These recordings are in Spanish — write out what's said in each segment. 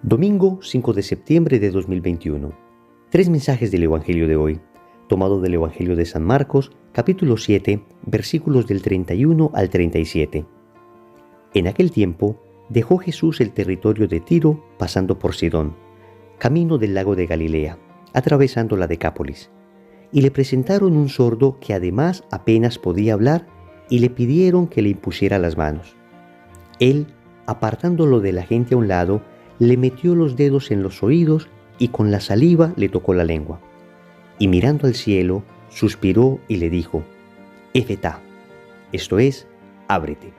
Domingo 5 de septiembre de 2021. Tres mensajes del Evangelio de hoy, tomado del Evangelio de San Marcos, capítulo 7, versículos del 31 al 37. En aquel tiempo, dejó Jesús el territorio de Tiro, pasando por Sidón, camino del lago de Galilea, atravesando la Decápolis. Y le presentaron un sordo que además apenas podía hablar, y le pidieron que le impusiera las manos. Él, apartándolo de la gente a un lado, le metió los dedos en los oídos y con la saliva le tocó la lengua. Y mirando al cielo, suspiró y le dijo: Efetá, esto es, ábrete.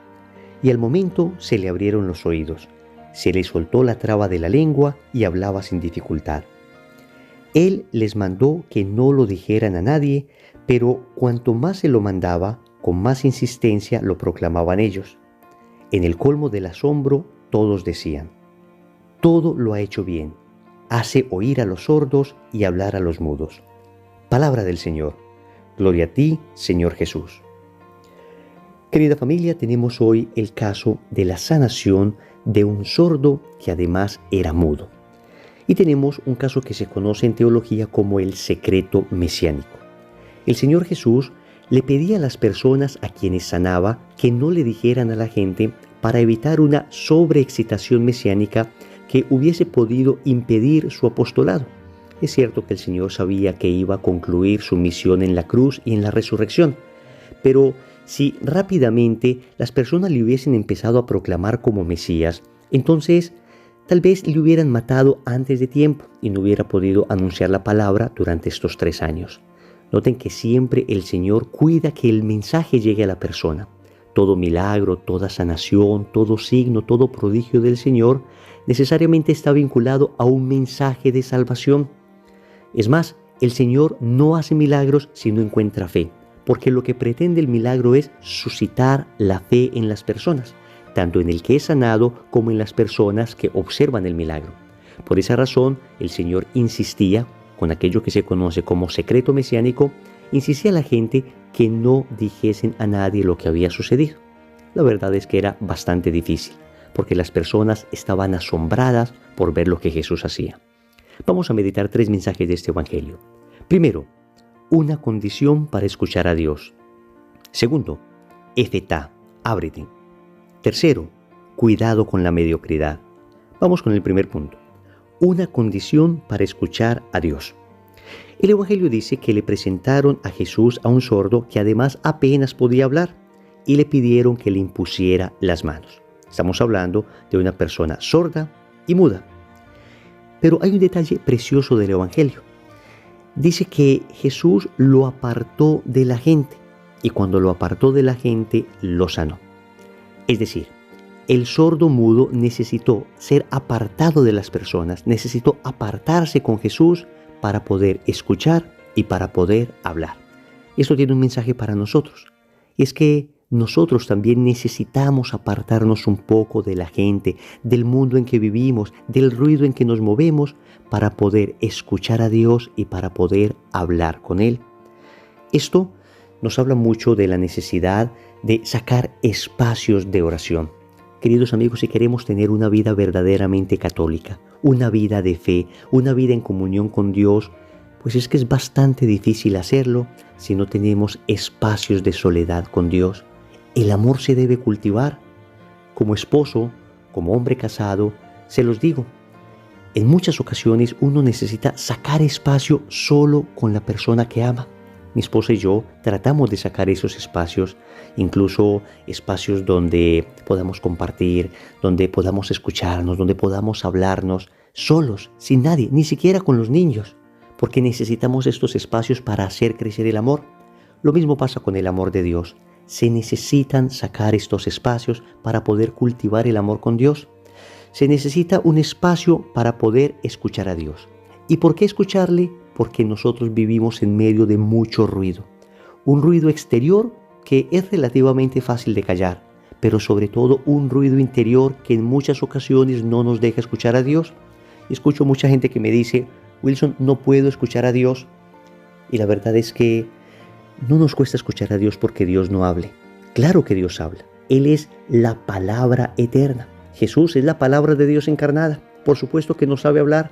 Y al momento se le abrieron los oídos, se le soltó la traba de la lengua y hablaba sin dificultad. Él les mandó que no lo dijeran a nadie, pero cuanto más se lo mandaba, con más insistencia lo proclamaban ellos. En el colmo del asombro, todos decían: todo lo ha hecho bien, hace oír a los sordos y hablar a los mudos. Palabra del Señor. Gloria a ti, Señor Jesús. Querida familia, tenemos hoy el caso de la sanación de un sordo que además era mudo. Y tenemos un caso que se conoce en teología como el secreto mesiánico. El Señor Jesús le pedía a las personas a quienes sanaba que no le dijeran a la gente para evitar una sobreexcitación mesiánica que hubiese podido impedir su apostolado. Es cierto que el Señor sabía que iba a concluir su misión en la cruz y en la resurrección, pero si rápidamente las personas le hubiesen empezado a proclamar como Mesías, entonces tal vez le hubieran matado antes de tiempo y no hubiera podido anunciar la palabra durante estos 3 años. Noten que siempre el Señor cuida que el mensaje llegue a la persona. Todo milagro, toda sanación, todo signo, todo prodigio del Señor necesariamente está vinculado a un mensaje de salvación. Es más, el Señor no hace milagros si no encuentra fe, porque lo que pretende el milagro es suscitar la fe en las personas, tanto en el que es sanado como en las personas que observan el milagro. Por esa razón, el Señor insistía, con aquello que se conoce como secreto mesiánico, insistía a la gente que no dijesen a nadie lo que había sucedido. La verdad es que era bastante difícil, porque las personas estaban asombradas por ver lo que Jesús hacía. Vamos a meditar 3 mensajes de este Evangelio. Primero, una condición para escuchar a Dios. Segundo, efetá, ábrete. Tercero, cuidado con la mediocridad. Vamos con el primer punto. Una condición para escuchar a Dios. El Evangelio dice que le presentaron a Jesús a un sordo que además apenas podía hablar y le pidieron que le impusiera las manos. Estamos hablando de una persona sorda y muda. Pero hay un detalle precioso del Evangelio. Dice que Jesús lo apartó de la gente y cuando lo apartó de la gente lo sanó. Es decir, el sordo mudo necesitó ser apartado de las personas, necesitó apartarse con Jesús para poder escuchar y para poder hablar. Esto tiene un mensaje para nosotros. Es que nosotros también necesitamos apartarnos un poco de la gente, del mundo en que vivimos, del ruido en que nos movemos, para poder escuchar a Dios y para poder hablar con Él. Esto nos habla mucho de la necesidad de sacar espacios de oración. Queridos amigos, si queremos tener una vida verdaderamente católica, una vida de fe, una vida en comunión con Dios, pues es que es bastante difícil hacerlo si no tenemos espacios de soledad con Dios. El amor se debe cultivar. Como esposo, como hombre casado, se los digo, en muchas ocasiones uno necesita sacar espacio solo con la persona que ama. Mi esposa y yo tratamos de sacar esos espacios, incluso espacios donde podamos compartir, donde podamos escucharnos, donde podamos hablarnos, solos, sin nadie, ni siquiera con los niños, porque necesitamos estos espacios para hacer crecer el amor. Lo mismo pasa con el amor de Dios. Se necesitan sacar estos espacios para poder cultivar el amor con Dios. Se necesita un espacio para poder escuchar a Dios. ¿Y por qué escucharle? Porque nosotros vivimos en medio de mucho ruido. Un ruido exterior que es relativamente fácil de callar, pero sobre todo un ruido interior que en muchas ocasiones no nos deja escuchar a Dios. Escucho mucha gente que me dice: Wilson, no puedo escuchar a Dios. Y la verdad es que no nos cuesta escuchar a Dios porque Dios no hable. Claro que Dios habla. Él es la palabra eterna. Jesús es la palabra de Dios encarnada. Por supuesto que no sabe hablar.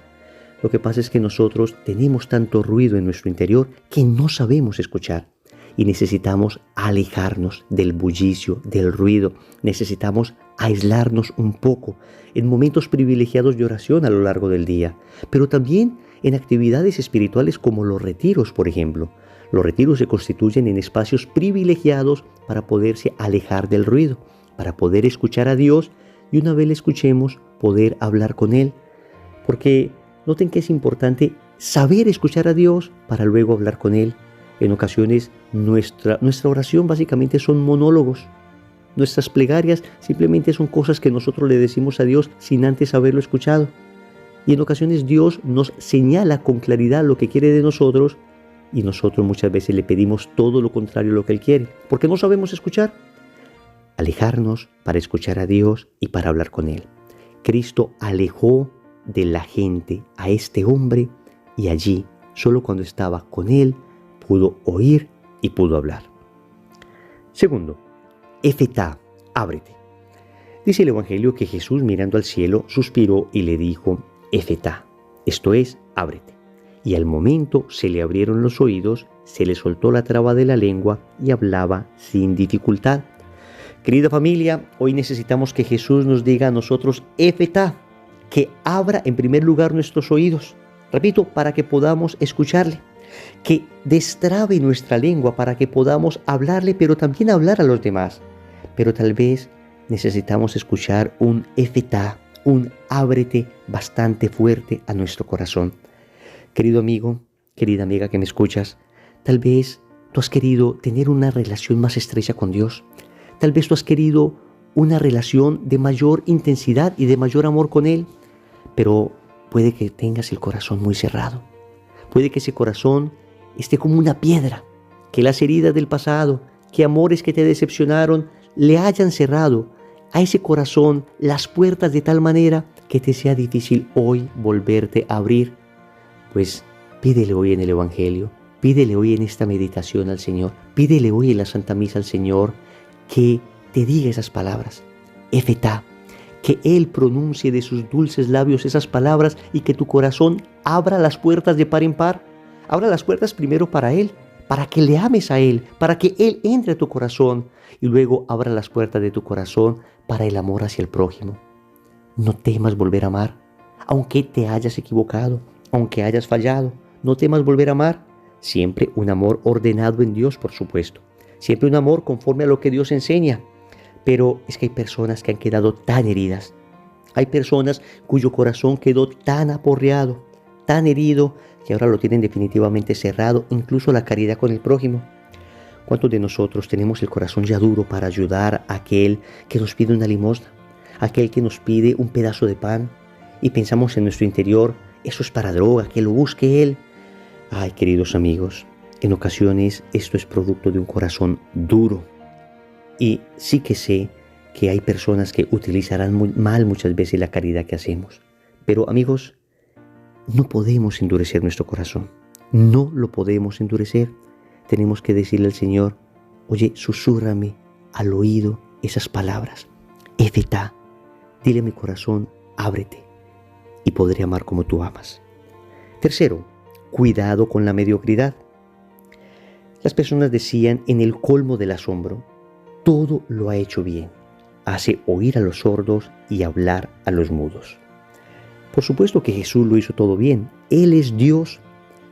Lo que pasa es que nosotros tenemos tanto ruido en nuestro interior que no sabemos escuchar. Y necesitamos alejarnos del bullicio, del ruido. Necesitamos aislarnos un poco en momentos privilegiados de oración a lo largo del día, pero también en actividades espirituales como los retiros, por ejemplo. Los retiros se constituyen en espacios privilegiados para poderse alejar del ruido, para poder escuchar a Dios y una vez le escuchemos, poder hablar con Él. Porque noten que es importante saber escuchar a Dios para luego hablar con Él. En ocasiones nuestra oración básicamente son monólogos. Nuestras plegarias simplemente son cosas que nosotros le decimos a Dios sin antes haberlo escuchado. Y en ocasiones Dios nos señala con claridad lo que quiere de nosotros y nosotros muchas veces le pedimos todo lo contrario a lo que Él quiere, porque no sabemos escuchar. Alejarnos para escuchar a Dios y para hablar con Él. Cristo alejó de la gente a este hombre y allí, solo cuando estaba con Él, pudo oír y pudo hablar. Segundo, Efetá, ábrete. Dice el Evangelio que Jesús, mirando al cielo, suspiró y le dijo, Efetá, esto es, ábrete. Y al momento se le abrieron los oídos, se le soltó la traba de la lengua y hablaba sin dificultad. Querida familia, hoy necesitamos que Jesús nos diga a nosotros, Efetá, que abra en primer lugar nuestros oídos. Repito, para que podamos escucharle. Que destrabe nuestra lengua para que podamos hablarle, pero también hablar a los demás. Pero tal vez necesitamos escuchar un Efetá, un ábrete bastante fuerte a nuestro corazón. Querido amigo, querida amiga que me escuchas, tal vez tú has querido tener una relación más estrecha con Dios. Tal vez tú has querido una relación de mayor intensidad y de mayor amor con Él, pero puede que tengas el corazón muy cerrado. Puede que ese corazón esté como una piedra, que las heridas del pasado, que amores que te decepcionaron, le hayan cerrado a ese corazón las puertas de tal manera que te sea difícil hoy volverte a abrir. Pues pídele hoy en el Evangelio, pídele hoy en esta meditación al Señor, pídele hoy en la Santa Misa al Señor que te diga esas palabras, Efetá, que Él pronuncie de sus dulces labios esas palabras y que tu corazón abra las puertas de par en par. Abra las puertas primero para Él, para que le ames a Él, para que Él entre a tu corazón y luego abra las puertas de tu corazón para el amor hacia el prójimo. No temas volver a amar, aunque te hayas equivocado, aunque hayas fallado. No temas volver a amar. Siempre un amor ordenado en Dios, por supuesto. Siempre un amor conforme a lo que Dios enseña. Pero es que hay personas que han quedado tan heridas. Hay personas cuyo corazón quedó tan aporreado, tan herido, que ahora lo tienen definitivamente cerrado, incluso la caridad con el prójimo. ¿Cuántos de nosotros tenemos el corazón ya duro para ayudar a aquel que nos pide una limosna? Aquel que nos pide un pedazo de pan y pensamos en nuestro interior, eso es para droga, que lo busque él. Ay, queridos amigos, en ocasiones esto es producto de un corazón duro. Y sí que sé que hay personas que utilizarán muy mal muchas veces la caridad que hacemos. Pero amigos, no podemos endurecer nuestro corazón. No lo podemos endurecer. Tenemos que decirle al Señor, oye, susúrrame al oído esas palabras. Efetá, dile a mi corazón, ábrete y podré amar como tú amas. Tercero, cuidado con la mediocridad. Las personas decían en el colmo del asombro, todo lo ha hecho bien. Hace oír a los sordos y hablar a los mudos. Por supuesto que Jesús lo hizo todo bien. Él es Dios,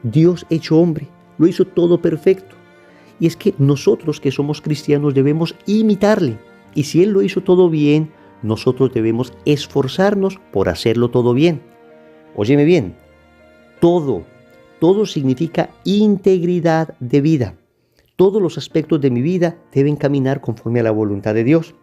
Dios hecho hombre, lo hizo todo perfecto. Y es que nosotros que somos cristianos debemos imitarle. Y si Él lo hizo todo bien, nosotros debemos esforzarnos por hacerlo todo bien. Óyeme bien, todo significa integridad de vida. Todos los aspectos de mi vida deben caminar conforme a la voluntad de Dios.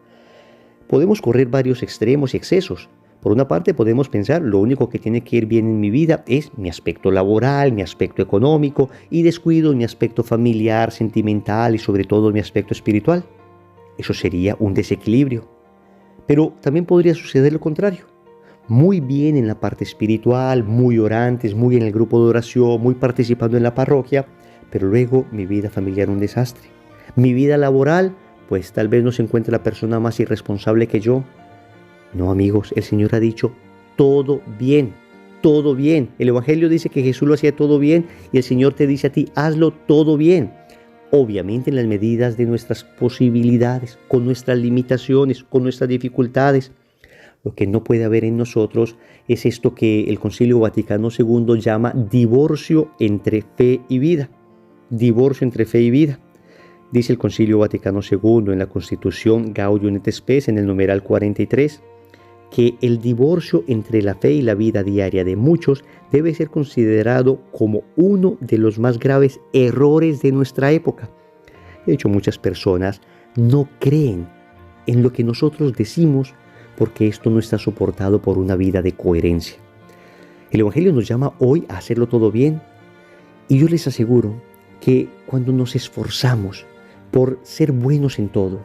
Podemos correr varios extremos y excesos. Por una parte podemos pensar, lo único que tiene que ir bien en mi vida es mi aspecto laboral, mi aspecto económico y descuido mi aspecto familiar, sentimental y sobre todo mi aspecto espiritual. Eso sería un desequilibrio. Pero también podría suceder lo contrario. Muy bien en la parte espiritual, muy orantes, muy en el grupo de oración, muy participando en la parroquia, pero luego mi vida familiar un desastre. Mi vida laboral, pues tal vez no se encuentre la persona más irresponsable que yo. No, amigos, el Señor ha dicho, todo bien, todo bien. El Evangelio dice que Jesús lo hacía todo bien y el Señor te dice a ti, hazlo todo bien. Obviamente en las medidas de nuestras posibilidades, con nuestras limitaciones, con nuestras dificultades. Lo que no puede haber en nosotros es esto que el Concilio Vaticano II llama divorcio entre fe y vida. Divorcio entre fe y vida. Dice el Concilio Vaticano II en la Constitución Gaudium et Spes en el numeral 43 que el divorcio entre la fe y la vida diaria de muchos debe ser considerado como uno de los más graves errores de nuestra época. De hecho, muchas personas no creen en lo que nosotros decimos porque esto no está soportado por una vida de coherencia. El Evangelio nos llama hoy a hacerlo todo bien y yo les aseguro que cuando nos esforzamos por ser buenos en todo,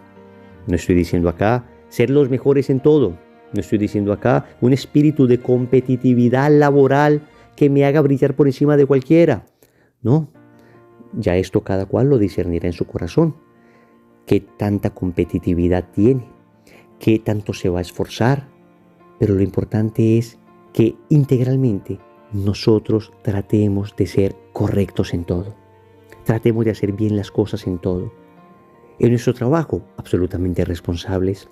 no estoy diciendo acá ser los mejores en todo, no estoy diciendo acá un espíritu de competitividad laboral que me haga brillar por encima de cualquiera. No, ya esto cada cual lo discernirá en su corazón. ¿Qué tanta competitividad tiene? ¿Qué tanto se va a esforzar? Pero lo importante es que integralmente nosotros tratemos de ser correctos en todo. Tratemos de hacer bien las cosas en todo. En nuestro trabajo, absolutamente responsables,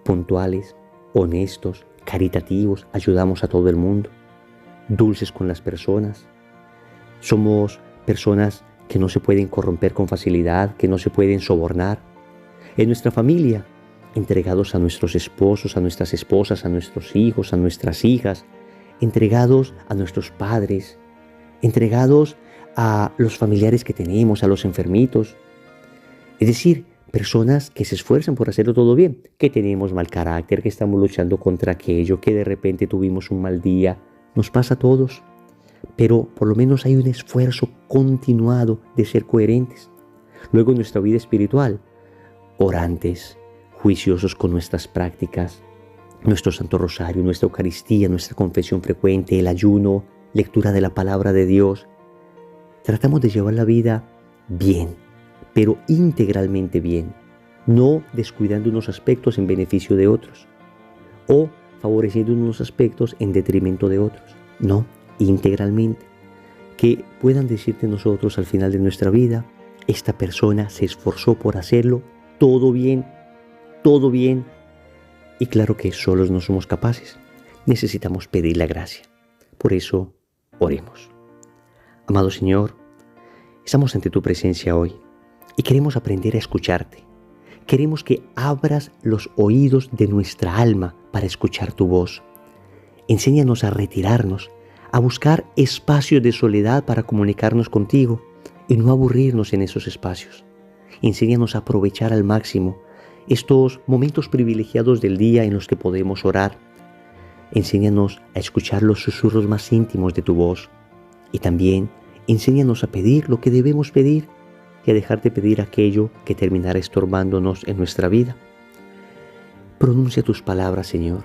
puntuales, honestos, caritativos, ayudamos a todo el mundo, dulces con las personas. Somos personas que no se pueden corromper con facilidad, que no se pueden sobornar. En nuestra familia, entregados a nuestros esposos, a nuestras esposas, a nuestros hijos, a nuestras hijas, entregados a nuestros padres, entregados a los familiares que tenemos, a los enfermitos. Es decir, personas que se esfuerzan por hacerlo todo bien, que tenemos mal carácter, que estamos luchando contra aquello, que de repente tuvimos un mal día. Nos pasa a todos, pero por lo menos hay un esfuerzo continuado de ser coherentes. Luego en nuestra vida espiritual, orantes, juiciosos con nuestras prácticas, nuestro Santo Rosario, nuestra Eucaristía, nuestra confesión frecuente, el ayuno, lectura de la Palabra de Dios. Tratamos de llevar la vida bien, pero integralmente bien, no descuidando unos aspectos en beneficio de otros o favoreciendo unos aspectos en detrimento de otros. No, integralmente. Que puedan decirte nosotros al final de nuestra vida, esta persona se esforzó por hacerlo todo bien, y claro que solos no somos capaces. Necesitamos pedir la gracia. Por eso, oremos. Amado Señor, estamos ante tu presencia hoy y queremos aprender a escucharte. Queremos que abras los oídos de nuestra alma para escuchar tu voz. Enséñanos a retirarnos, a buscar espacios de soledad para comunicarnos contigo y no aburrirnos en esos espacios. Enséñanos a aprovechar al máximo estos momentos privilegiados del día en los que podemos orar. Enséñanos a escuchar los susurros más íntimos de tu voz y también enséñanos a pedir lo que debemos pedir y a dejar de pedir aquello que terminará estorbándonos en nuestra vida. Pronuncia tus palabras, Señor.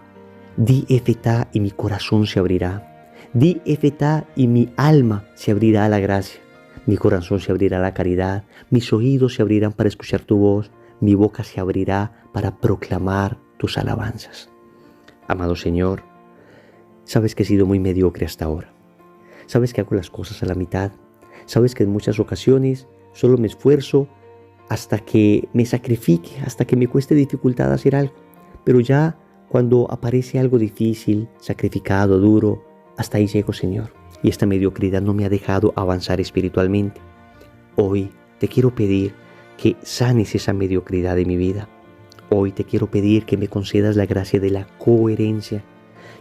Di Efetá y mi corazón se abrirá. Di Efetá y mi alma se abrirá a la gracia. Mi corazón se abrirá a la caridad. Mis oídos se abrirán para escuchar tu voz. Mi boca se abrirá para proclamar tus alabanzas. Amado Señor, sabes que he sido muy mediocre hasta ahora. Sabes que hago las cosas a la mitad. Sabes que en muchas ocasiones solo me esfuerzo hasta que me sacrifique, hasta que me cueste dificultad hacer algo. Pero ya cuando aparece algo difícil, sacrificado, duro, hasta ahí llego, Señor. Y esta mediocridad no me ha dejado avanzar espiritualmente. Hoy te quiero pedir que sanes esa mediocridad de mi vida. Hoy te quiero pedir que me concedas la gracia de la coherencia,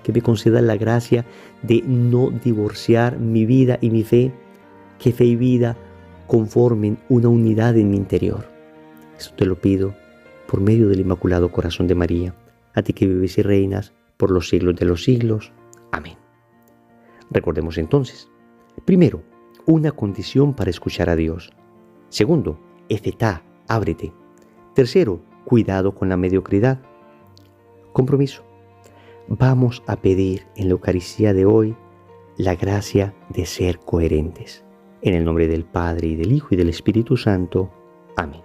que me concedas la gracia de no divorciar mi vida y mi fe, que fe y vida conformen una unidad en mi interior. Esto te lo pido por medio del Inmaculado Corazón de María, a ti que vives y reinas por los siglos de los siglos. Amén. Recordemos entonces, primero, una condición para escuchar a Dios. Segundo, Efetá, ábrete. Tercero, cuidado con la mediocridad. Compromiso. Vamos a pedir en la Eucaristía de hoy la gracia de ser coherentes. En el nombre del Padre, y del Hijo, y del Espíritu Santo. Amén.